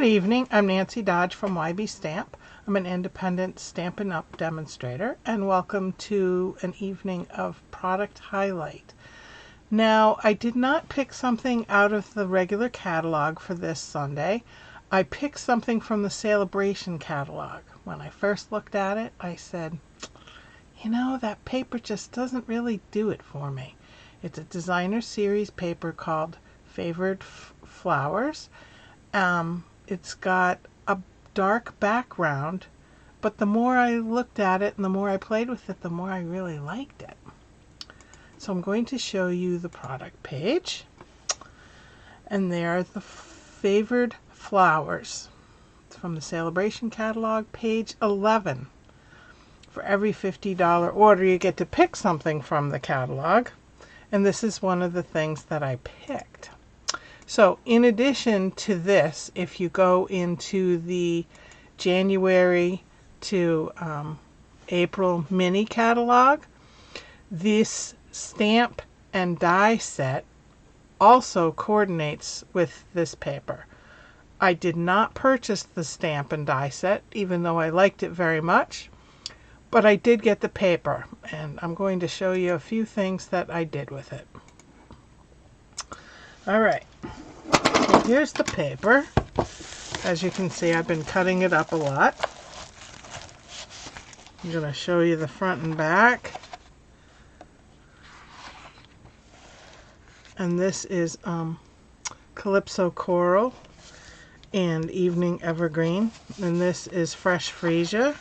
Good evening, I'm Nancy Dodge from YB Stamp. I'm an independent Stampin' Up! Demonstrator, and welcome to an evening of product highlight. Now, I did not pick something out of the regular catalog for this Sunday. I picked something from the Celebration catalog. When I first looked at it, I said, you know, that paper just doesn't really do it for me. It's a designer series paper called Favored Flowers. It's got a dark background, but the more I looked at it and the more I played with it, the more I really liked it. So I'm going to show you the product page, and there are the Favored Flowers. It's from the Celebration catalog, page 11. For every $50 order, you get to pick something from the catalog, and this is one of the things that I picked. So in addition to this, if you go into the January to April mini catalog, this stamp and die set also coordinates with this paper. I did not purchase the stamp and die set, even though I liked it very much, but I did get the paper, and I'm going to show you a few things that I did with it. Alright, so here's the paper. As you can see, I've been cutting it up a lot. I'm going to show you the front and back. And this is Calypso Coral and Evening Evergreen. And this is Fresh Freesia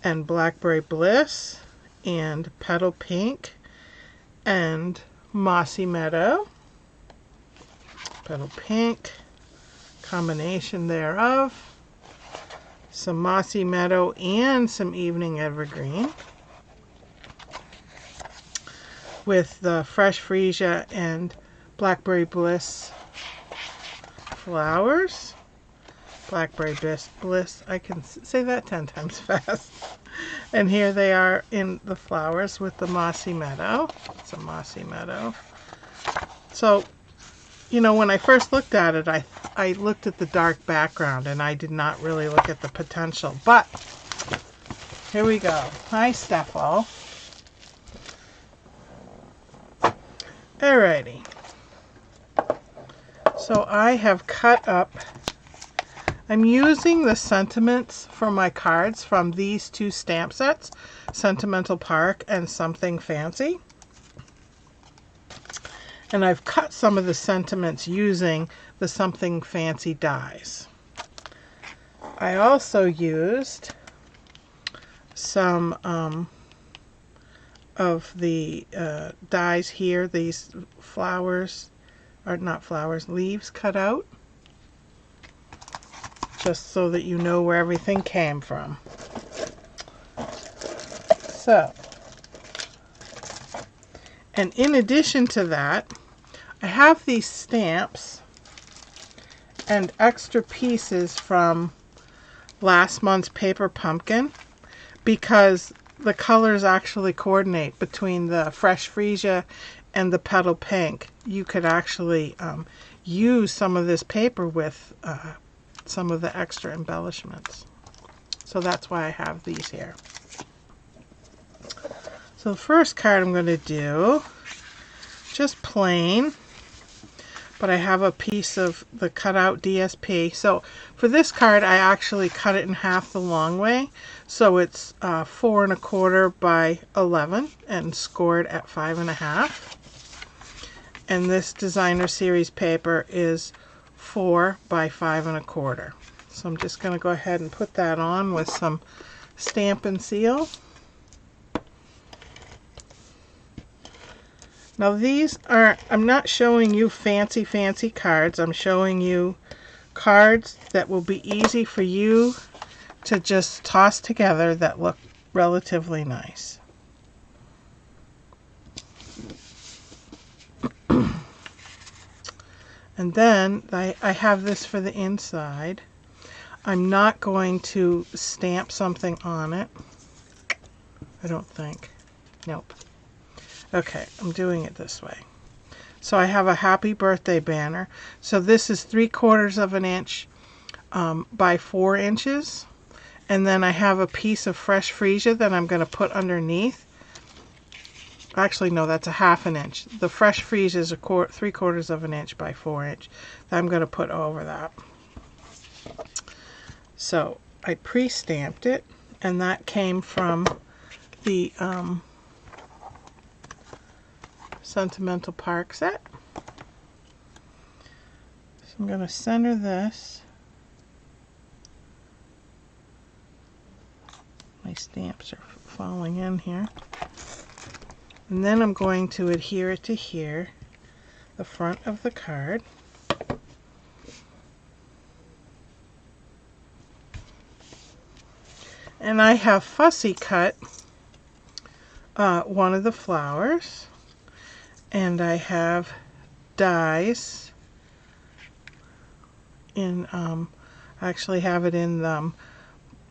and Blackberry Bliss and Petal Pink and Mossy Meadow. Petal Pink, combination thereof, some Mossy Meadow and some Evening Evergreen, with the Fresh Freesia and Blackberry Bliss flowers. Blackberry Bliss, I can say that 10 times fast. And here they are in the flowers with the Mossy Meadow. It's a Mossy Meadow. So, you know, when I first looked at it, I looked at the dark background and I did not really look at the potential. But here we go. Hi, Steffo. Alrighty. So I have cut up. I'm using the sentiments for my cards from these two stamp sets, Sentimental Park and Something Fancy. And I've cut some of the sentiments using the Something Fancy dies. I also used some of the dies here, these flowers, or not flowers, leaves cut out, just so that you know where everything came from. So, and in addition to that, I have these stamps and extra pieces from last month's Paper Pumpkin, because the colors actually coordinate between the Fresh Freesia and the Petal Pink. You could actually use some of this paper with some of the extra embellishments. So that's why I have these here. So the first card I'm going to do, just plain, but I have a piece of the cutout DSP. So for this card, I actually cut it in half the long way. So it's 4 1/4 by 11 and scored at 5 1/2. And this designer series paper is 4 by 5 1/4. So I'm just going to go ahead and put that on with some Stampin' Seal. Now these are, I'm not showing you fancy cards. I'm showing you cards that will be easy for you to just toss together that look relatively nice. And then I have this for the inside. I'm not going to stamp something on it. I don't think. Nope. Okay, I'm doing it this way. So I have a happy birthday banner. So this is 3/4 of an inch by 4 inches. And then I have a piece of fresh freesia that I'm going to put underneath. Actually, no, that's a 1/2 inch. The fresh freesia is 3/4 of an inch by 4 inch that I'm going to put over that. So I pre-stamped it, and that came from the Sentimental Park set. So I'm going to center this. My stamps are falling in here. And then I'm going to adhere it to here, the front of the card. And I have fussy cut one of the flowers, and I have dies in, I actually have it in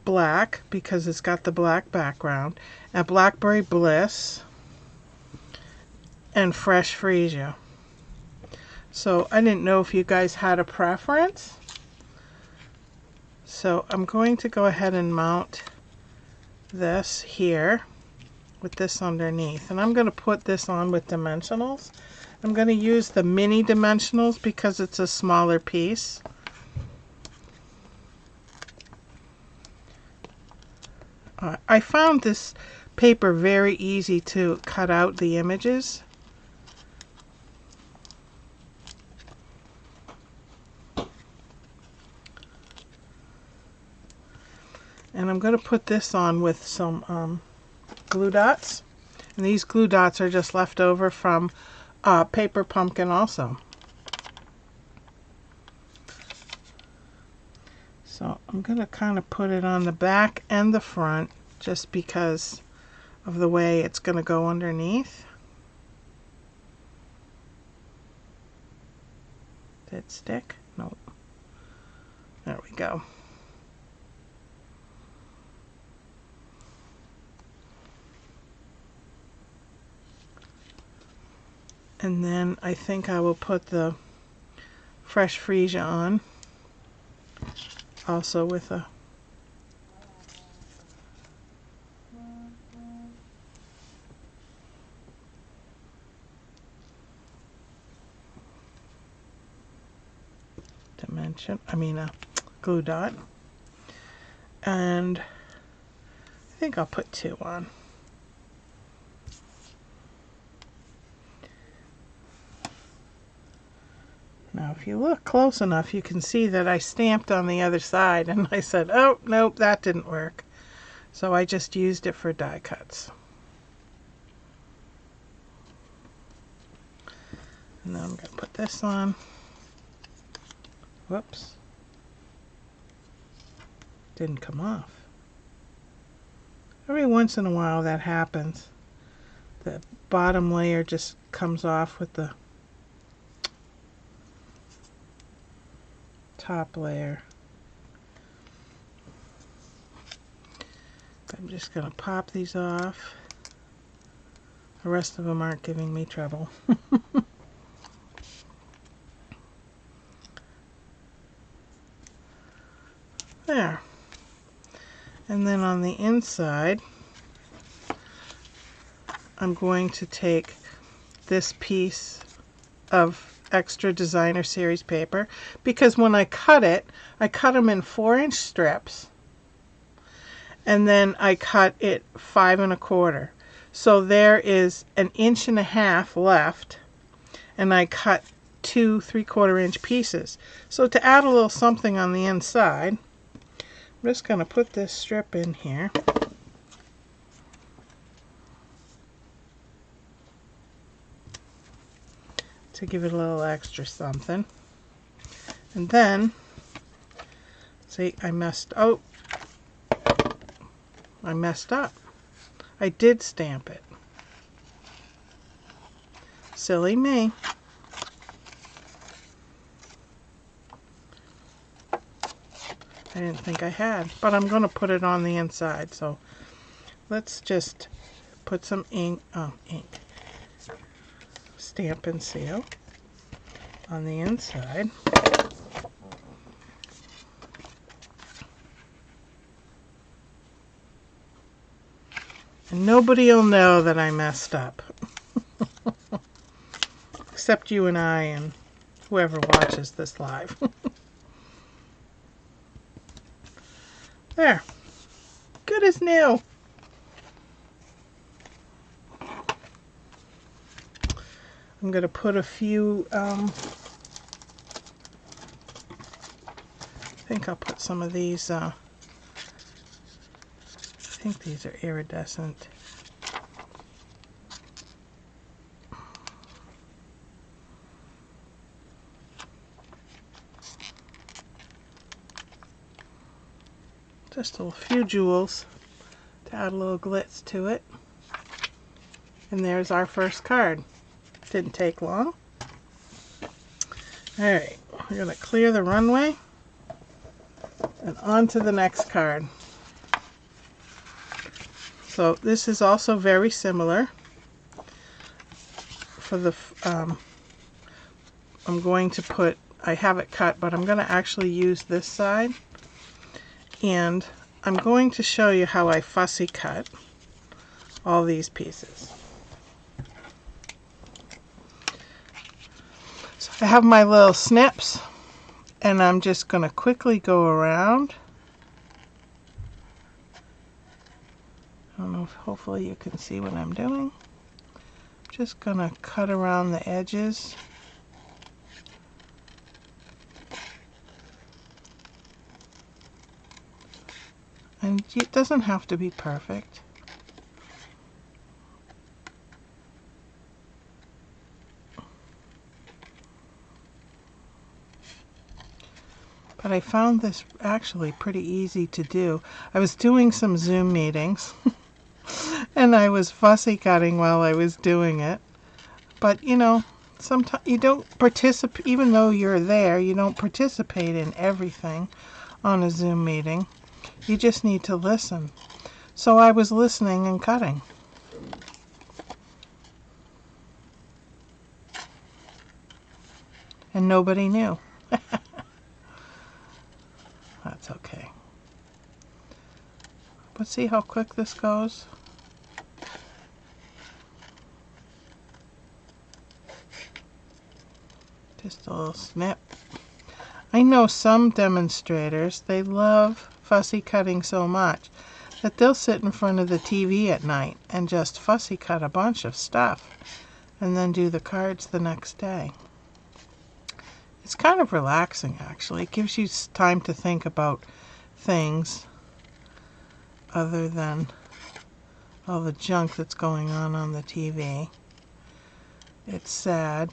black because it's got the black background, and Blackberry Bliss and Fresh Freesia. So I didn't know if you guys had a preference. So I'm going to go ahead and mount this here with this underneath, and I'm going to put this on with dimensionals. I'm going to use the mini dimensionals because it's a smaller piece. I found this paper very easy to cut out the images. And I'm going to put this on with some glue dots. And these glue dots are just left over from Paper Pumpkin also. So I'm going to kind of put it on the back and the front just because of the way it's going to go underneath. Did it stick? Nope. There we go. And then I think I will put the Fresh Freesia on, also with a a glue dot. And I think I'll put 2 on. Now, if you look close enough, you can see that I stamped on the other side, and I said, oh, nope, that didn't work. So I just used it for die cuts. And then I'm going to put this on. Whoops. Didn't come off. Every once in a while that happens. The bottom layer just comes off with the top layer. I'm just going to pop these off. The rest of them aren't giving me trouble. There. And then on the inside, I'm going to take this piece of extra designer series paper, because when I cut them in 4-inch strips, and then I cut it 5 1/4. So there is 1.5 inches left, and I cut 2 3/4-inch pieces. So to add a little something on the inside, I'm just going to put this strip in here. To give it a little extra something. And then, see, I messed up. I did stamp it. Silly me. I didn't think I had, but I'm going to put it on the inside. So let's just put some ink. Stamp and seal on the inside. And nobody will know that I messed up. Except you and I and whoever watches this live. There. Good as new. I'm going to put a few, I think I'll put some of these, I think these are iridescent. Just a few jewels to add a little glitz to it. And there's our first card. Didn't take long. Alright, we're going to clear the runway and on to the next card. So this is also very similar. For the, I'm going to put, I have it cut, but I'm going to actually use this side. And I'm going to show you how I fussy cut all these pieces. So I have my little snips, and I'm just going to quickly go around. I don't know if hopefully you can see what I'm doing. I'm just going to cut around the edges. And it doesn't have to be perfect. But I found this actually pretty easy to do. I was doing some Zoom meetings and I was fussy cutting while I was doing it. But you know, sometimes you don't participate, even though you're there, you don't participate in everything on a Zoom meeting. You just need to listen. So I was listening and cutting. And nobody knew. That's okay. But see how quick this goes? Just a little snip. I know some demonstrators, they love fussy cutting so much that they'll sit in front of the TV at night and just fussy cut a bunch of stuff and then do the cards the next day. It's kind of relaxing, actually. It gives you time to think about things other than all the junk that's going on the TV. It's sad.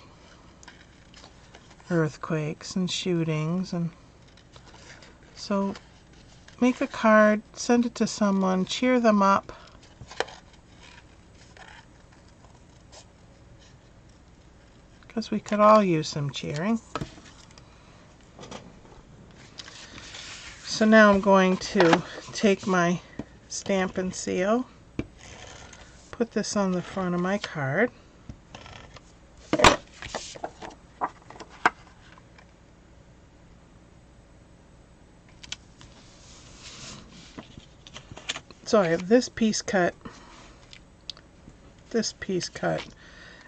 Earthquakes and shootings, and so make a card, send it to someone, cheer them up. Because we could all use some cheering. So now I'm going to take my stamp and seal, put this on the front of my card. So I have this piece cut,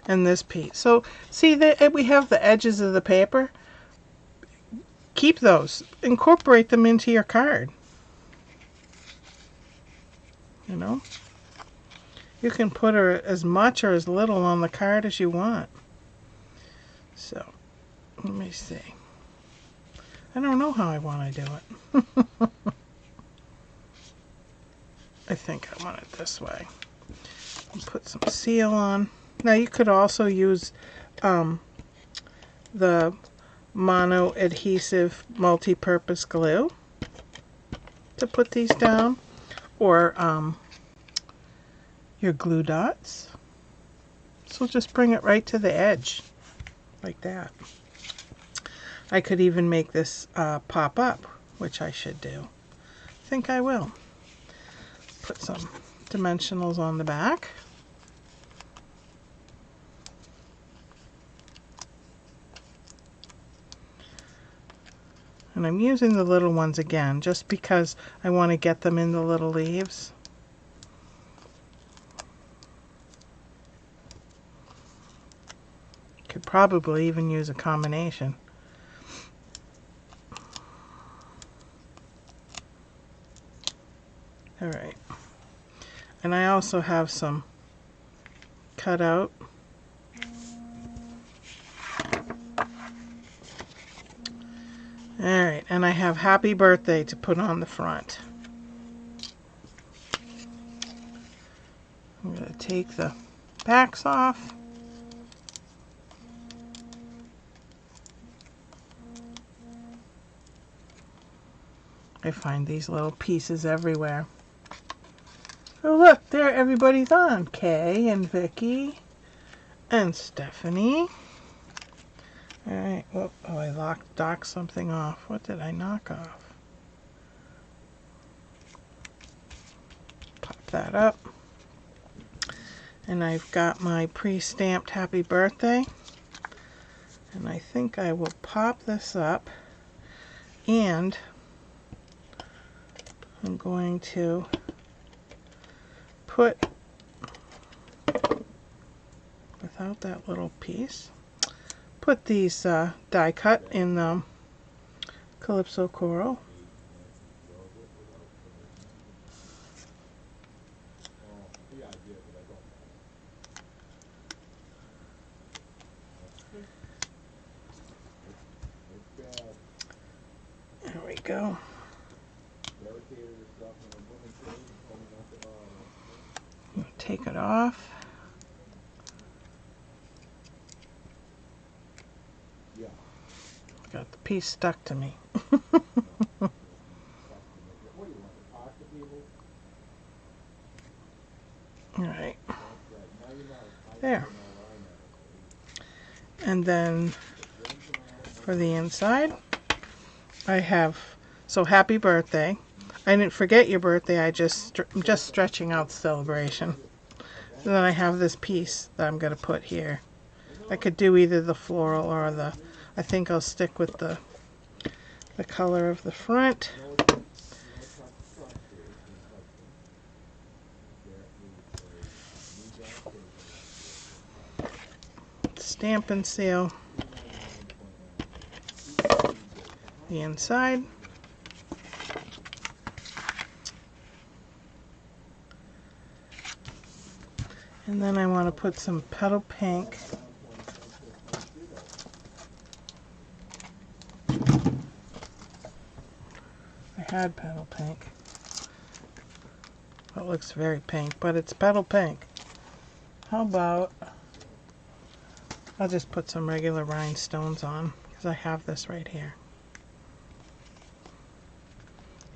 and this piece. So see that we have the edges of the paper. Keep those. Incorporate them into your card. You know? You can put as much or as little on the card as you want. So, let me see. I don't know how I want to do it. I think I want it this way. I'll put some seal on. Now you could also use the mono adhesive multi-purpose glue to put these down, or your glue dots. So just bring it right to the edge like that. I could even make this pop up, which I should do. I think I will. Put some dimensionals on the back. And I'm using the little ones again just because I want to get them in the little leaves. probably even use a combination. Alright. And I also have some cut out. Alright, and I have happy birthday to put on the front. I'm going to take the backs off. I find these little pieces everywhere. Oh look, there everybody's on. Kay and Vicky and Stephanie. Alright, oh, I docked something off. What did I knock off? Pop that up. And I've got my pre-stamped happy birthday. And I think I will pop this up. And I'm going to put, without that little piece, put these die cut in Calypso Coral. There we go. Take it off. Got the piece stuck to me. Alright. There. And then for the inside, I have, so happy birthday. I didn't forget your birthday, I'm just stretching out the celebration. And then I have this piece that I'm going to put here. I could do either the floral or the, I think I'll stick with the color of the front. Stamp and seal the inside. And then I want to put some petal pink I had petal pink. Well, it looks very pink, but it's petal pink. How about I'll just put some regular rhinestones on, because I have this right here.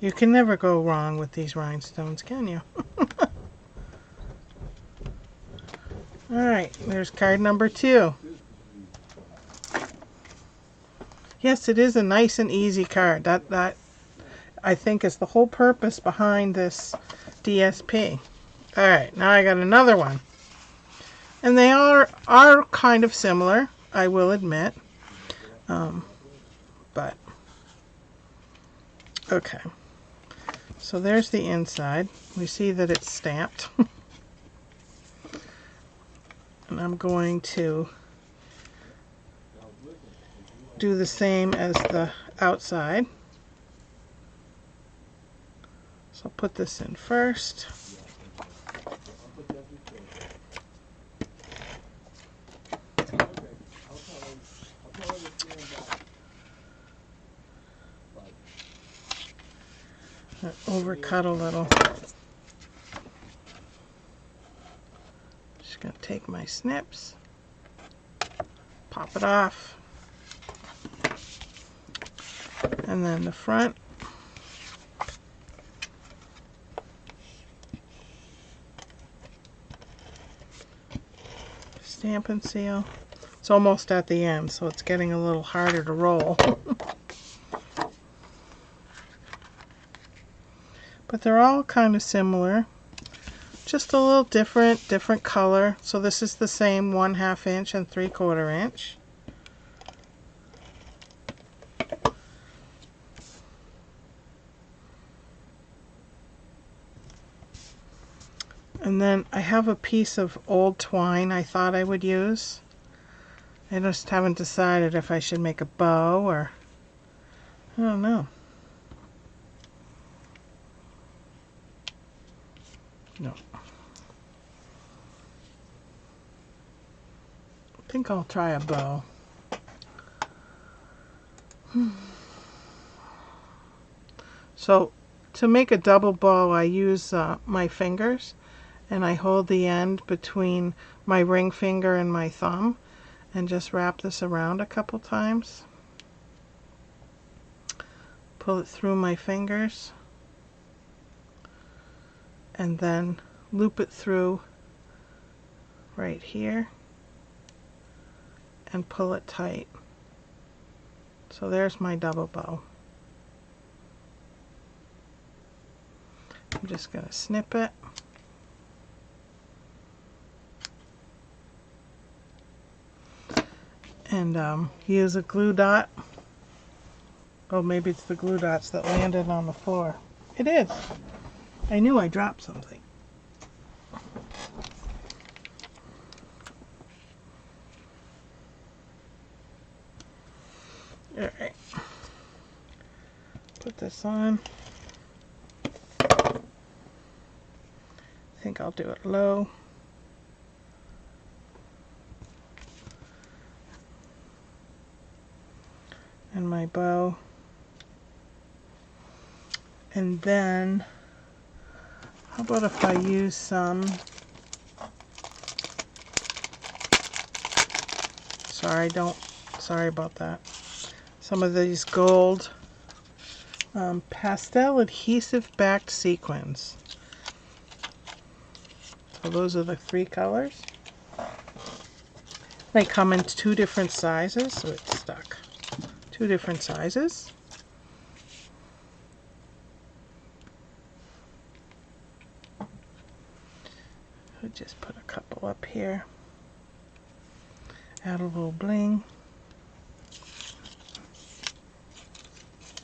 You can never go wrong with these rhinestones, can you? Alright, there's card number 2. Yes, it is a nice and easy card. That I think is the whole purpose behind this DSP. Alright, now I got another one. And they are kind of similar, I will admit. But, okay. So there's the inside. We see that it's stamped. And I'm going to do the same as the outside. So I'll put this in first. Overcut a little. Just going to take my snips, pop it off, and then the front. Stamp and seal. It's almost at the end, so it's getting a little harder to roll. But they're all kind of similar. Just a little different color. So this is the same 1/2 inch and 3/4 inch. And then I have a piece of old twine I thought I would use. I just haven't decided if I should make a bow or I don't know. No. I think I'll try a bow. So to make a double bow, I use my fingers, and I hold the end between my ring finger and my thumb and just wrap this around a couple times. Pull it through my fingers and then loop it through right here and pull it tight. So there's my double bow. I'm just going to snip it. And use a glue dot. Oh, maybe it's the glue dots that landed on the floor. It is. I knew I dropped something. Alright. Put this on. I think I'll do it low. And my bow. And then, how about if I use some, sorry about that, some of these gold pastel adhesive backed sequins. So those are the 3 colors. They come in 2 different sizes, so it's stuck. 2 different sizes. I'll just put a couple up here. Add a little bling.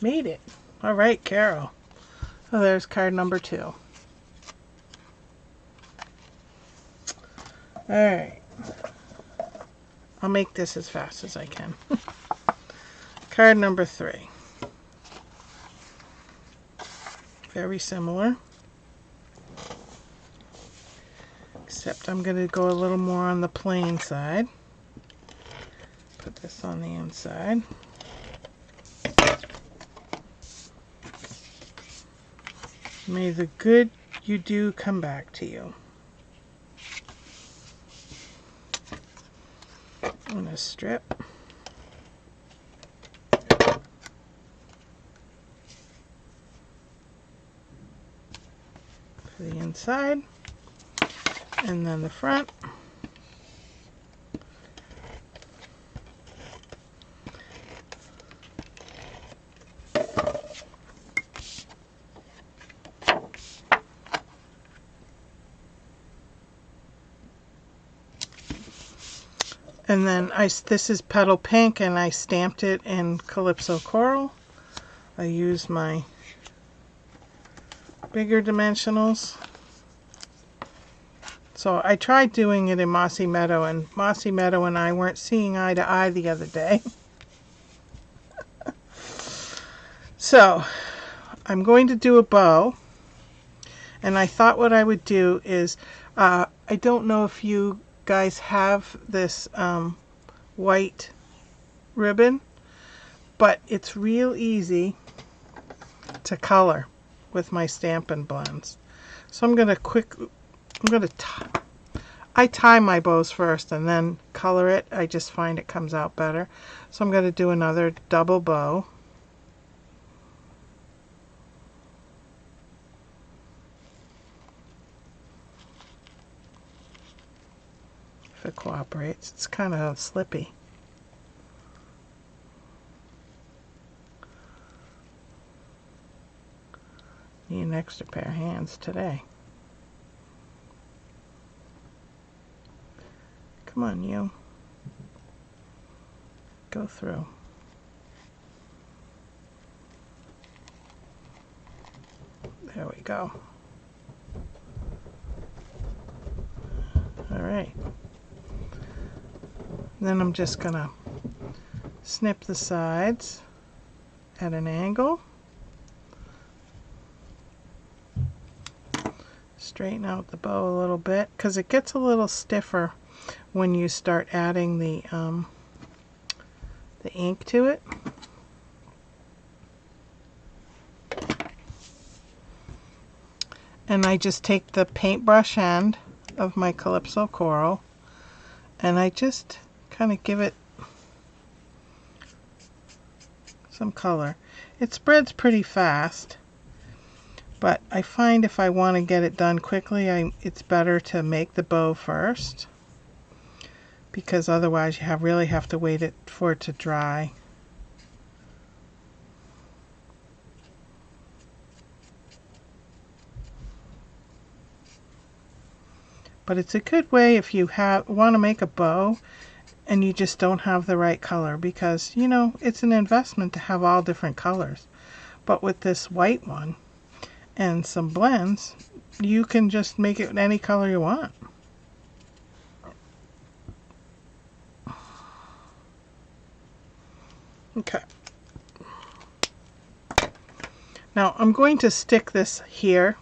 Made it. All right, Carol. Oh, there's card number 2. All right. I'll make this as fast as I can. Card number 3. Very similar. Except I'm going to go a little more on the plain side. Put this on the inside. May the good you do come back to you. And a strip. For the inside. And then the front. And then this is Petal Pink, and I stamped it in Calypso Coral. I used my bigger dimensionals. So I tried doing it in Mossy Meadow, and Mossy Meadow and I weren't seeing eye to eye the other day. So I'm going to do a bow, and I thought what I would do is, I don't know if you guys have this white ribbon, but it's real easy to color with my Stampin' Blends. So I tie my bows first and then color it. I just find it comes out better. So I'm going to do another double bow. If it cooperates. It's kind of slippy. Need an extra pair of hands today. Come on, you. Go through. There we go. All right. then I'm just gonna snip the sides at an angle. Straighten out the bow a little bit because it gets a little stiffer when you start adding the ink to it. And I just take the paintbrush end of my Calypso Coral and I just kind of give it some color. It spreads pretty fast, but I find if I want to get it done quickly, it's better to make the bow first, because otherwise you really have to wait for it to dry. But it's a good way if you want to make a bow and you just don't have the right color, because you know it's an investment to have all different colors. But with this white one and some blends, you can just make it any color you want. Okay. Now I'm going to stick this here,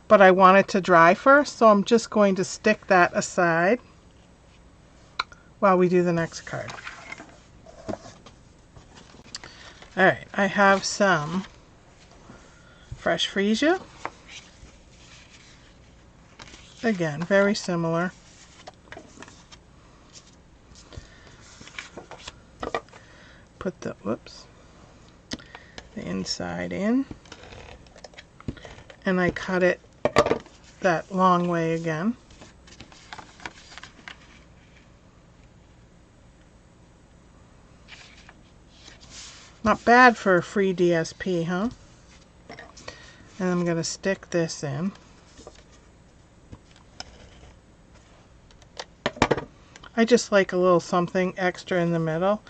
but I want it to dry first, so I'm just going to stick that aside while we do the next card. Alright, I have some fresh freesia. Again, very similar. Put the inside in, and I cut it that long way again. Not bad for a free DSP, huh? And I'm going to stick this in. I just like a little something extra in the middle,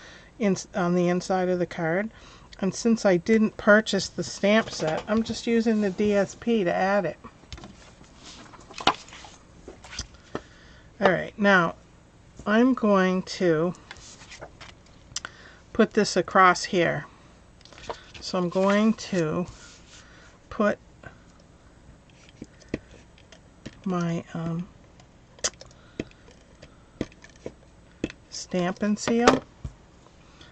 on the inside of the card. And since I didn't purchase the stamp set, I'm just using the DSP to add it. Alright, now I'm going to put this across here. So I'm going to put my stamp and seal.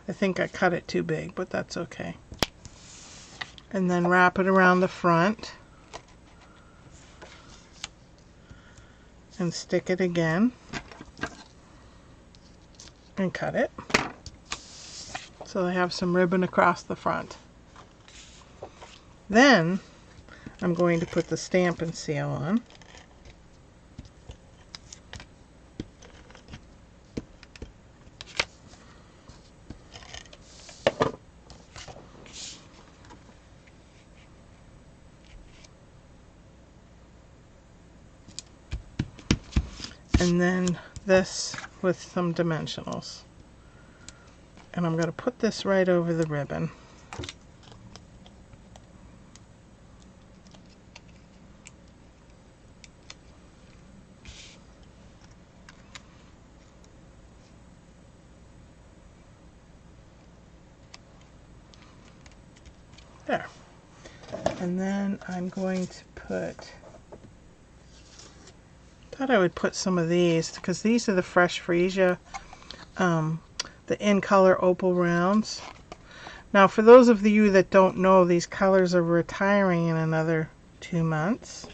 I think I cut it too big, but that's okay. And then wrap it around the front and stick it again and cut it. So I have some ribbon across the front. Then I'm going to put the stamp and seal on. And then this with some dimensionals. And I'm going to put this right over the ribbon. There. And then I'm going to put, thought I would put some of these, because these are the fresh freesia, the in color opal rounds. Now for those of you that don't know, these colors are retiring in another 2 months,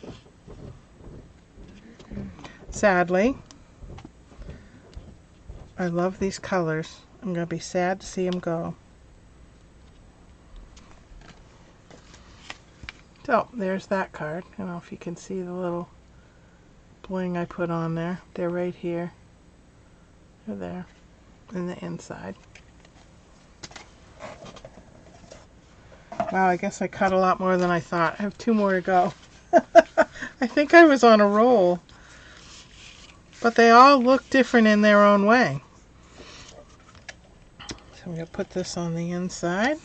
sadly. I love these colors. I'm going to be sad to see them go. So there's that card. I don't know if you can see the little bling I put on there. They're right here. They're there in the inside. Wow, I guess I cut a lot more than I thought. I have 2 more to go. I think I was on a roll. But they all look different in their own way. So I'm going to put this on the inside.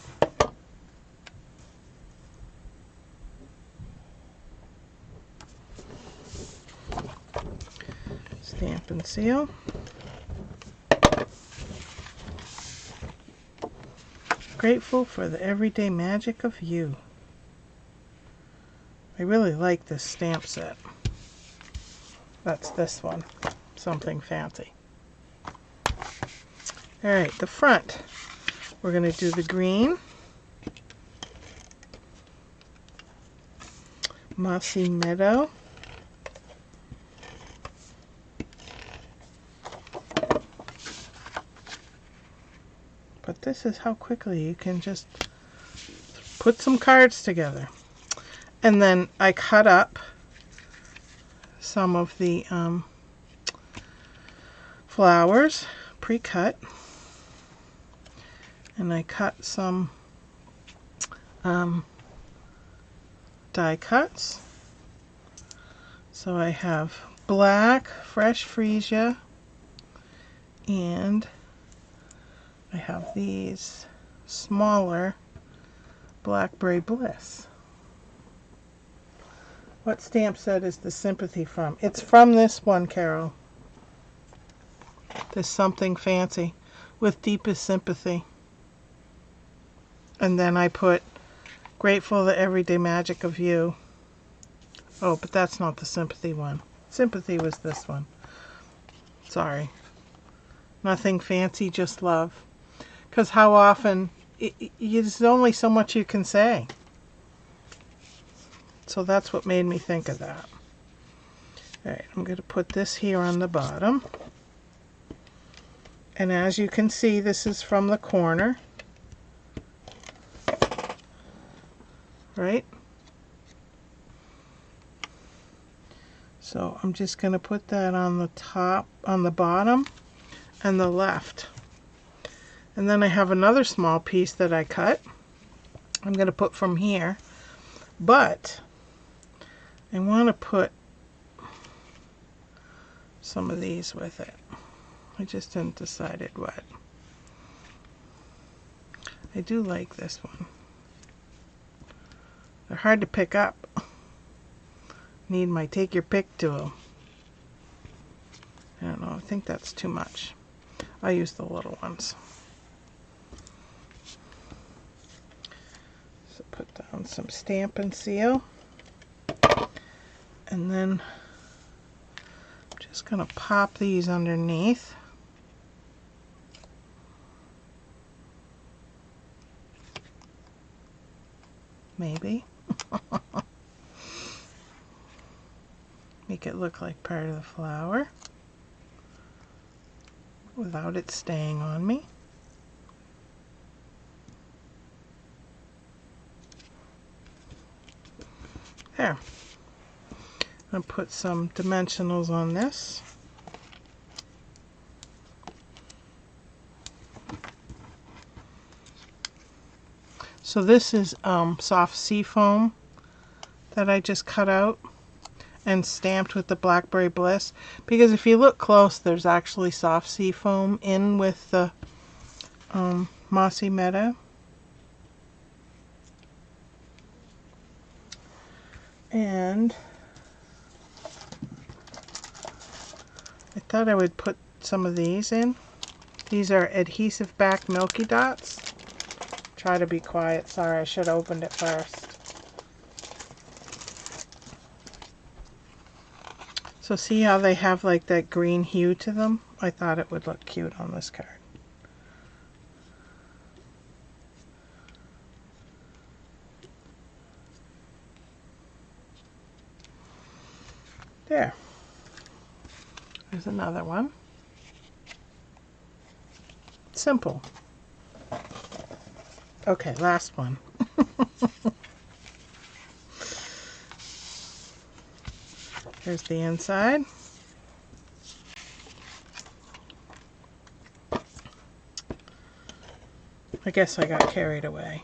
Stamp and seal. Grateful for the everyday magic of you. I really like this stamp set. That's this one. Something fancy. Alright, the front. We're going to do the green. Mossy Meadow. But this is how quickly you can just put some cards together. And then I cut up some of the flowers, pre-cut. And I cut some die cuts. So I have black fresh freesia, and I have these smaller Blackberry Bliss. What stamp set is the sympathy from? It's from this one, Carol. This Something Fancy with Deepest Sympathy. And then I put Grateful the Everyday Magic of You. Oh, but that's not the sympathy one. Sympathy was this one. Sorry. Nothing fancy, just love. Because how often, there's only so much you can say. So that's what made me think of that. Alright, I'm going to put this here on the bottom. And as you can see, this is from the corner. Right? So I'm just going to put that on the top, on the bottom, and the left. And then I have another small piece that I cut. I'm going to put from here. But I want to put some of these with it. I just hadn't decided what. I do like this one. They're hard to pick up. Need my take your pick tool. I don't know, I think that's too much. I'll use the little ones. So put down some Stampin' Seal. And then I'm just going to pop these underneath. Maybe. Make it look like part of the flower without it staying on me. There. I'm going to put some dimensionals on this. So this is soft sea foam that I just cut out and stamped with the Blackberry Bliss, because if you look close, there's actually soft sea foam in with the Mossy Meadow. And I thought I would put some of these in. These are adhesive back Milky Dots. Try to be quiet. Sorry, I should have opened it first. So see how they have like that green hue to them? I thought it would look cute on this card. There. There's another one. Simple. Okay, last one. Here's the inside. I guess I got carried away.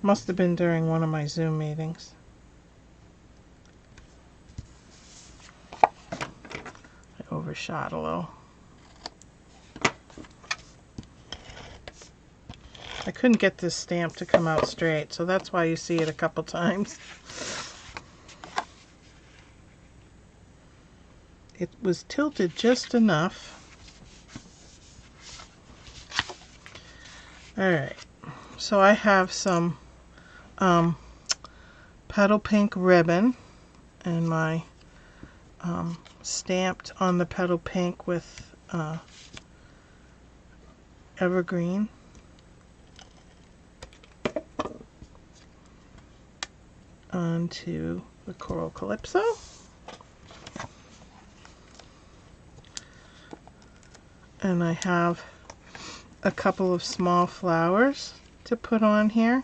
Must have been during one of my Zoom meetings. I overshot a little. I couldn't get this stamp to come out straight, so that's why you see it a couple times. It was tilted just enough. Alright, So I have some petal pink ribbon, and my stamped on the petal pink with evergreen. Onto the Coral Calypso. And I have a couple of small flowers to put on here.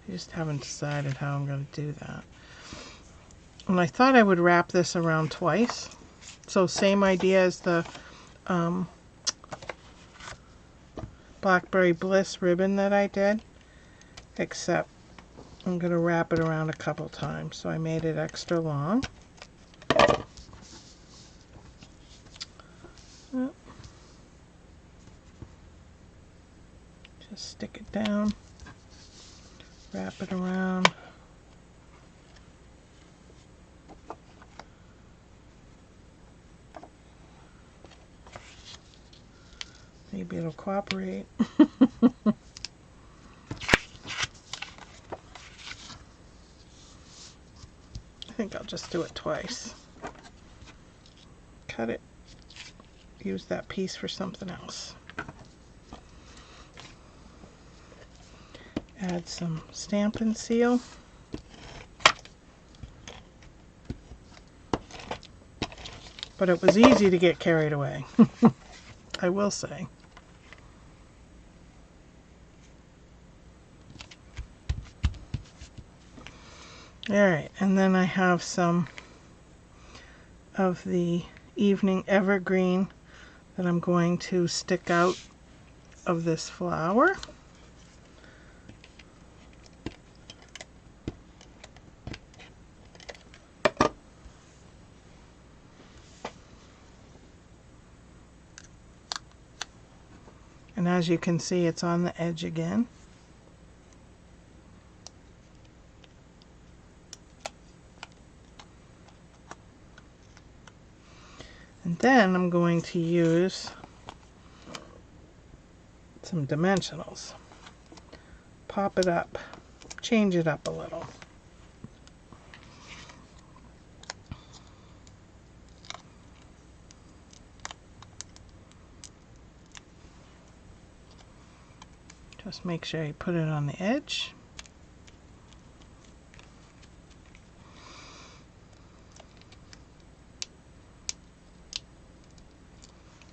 I just haven't decided how I'm going to do that. And I thought I would wrap this around twice. So same idea as the Blackberry Bliss ribbon that I did, except I'm going to wrap it around a couple times. So I made it extra long. Just stick it down, wrap it around. Maybe it'll cooperate. I think I'll just do it twice. Cut it. Use that piece for something else. Add some Stampin' Seal. But it was easy to get carried away, I will say. Alright, and then I have some of the Evening Evergreen that I'm going to stick out of this flower. And as you can see, it's on the edge again. And then I'm going to use some dimensionals. Pop it up, change it up a little. Just make sure you put it on the edge.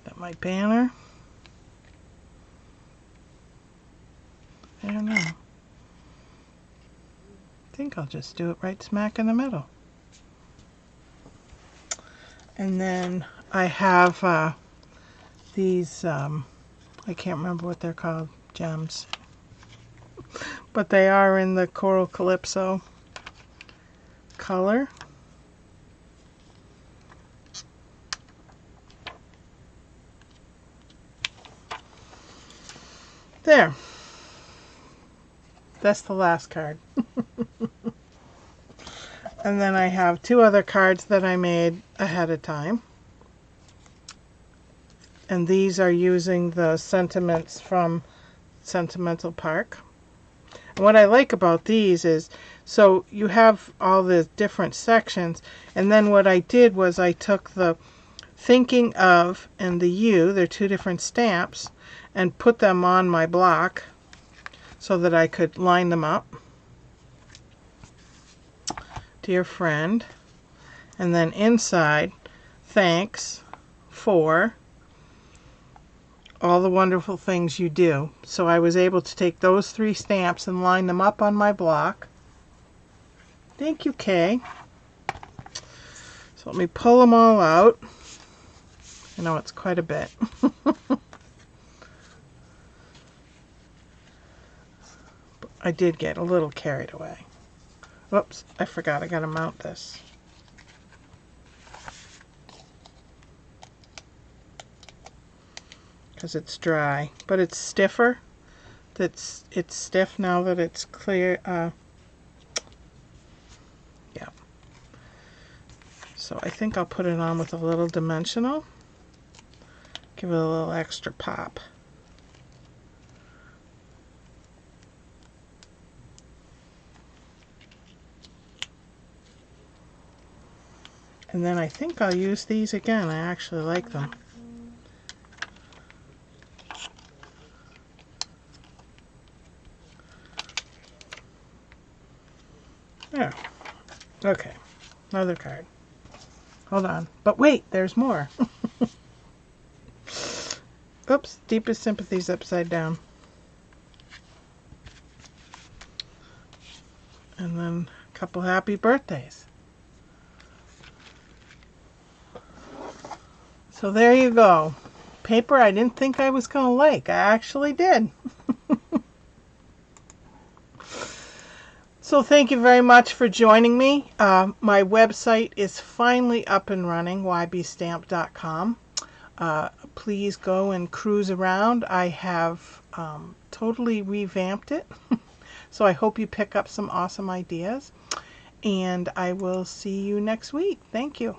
Got my banner. I don't know. I think I'll just do it right smack in the middle. And then I have these, I can't remember what they're called, gems. But they are in the Coral Calypso color. There. That's the last card. And then I have two other cards that I made ahead of time. And these are using the sentiments from Sentimental Park. And what I like about these is, so you have all the different sections, and then what I did was I took the Thinking Of and the You, they're two different stamps, and put them on my block so that I could line them up. Dear friend. And then inside, thanks for all the wonderful things you do. So I was able to take those three stamps and line them up on my block. Thank you, Kay. So let me pull them all out. I know it's quite a bit. I did get a little carried away. Whoops, I forgot I gotta mount this. Because it's dry, but it's stiffer. It's stiff now that it's clear. Yeah. So I think I'll put it on with a little dimensional. Give it a little extra pop. And then I think I'll use these again. I actually like them. Yeah. Okay. Another card. Hold on. But wait, there's more. Oops. Deepest sympathies upside down. And then a couple happy birthdays. So there you go. Paper I didn't think I was going to like. I actually did. So thank you very much for joining me. My website is finally up and running, ybstamp.com. Please go and cruise around. I have totally revamped it. So I hope you pick up some awesome ideas. And I will see you next week. Thank you.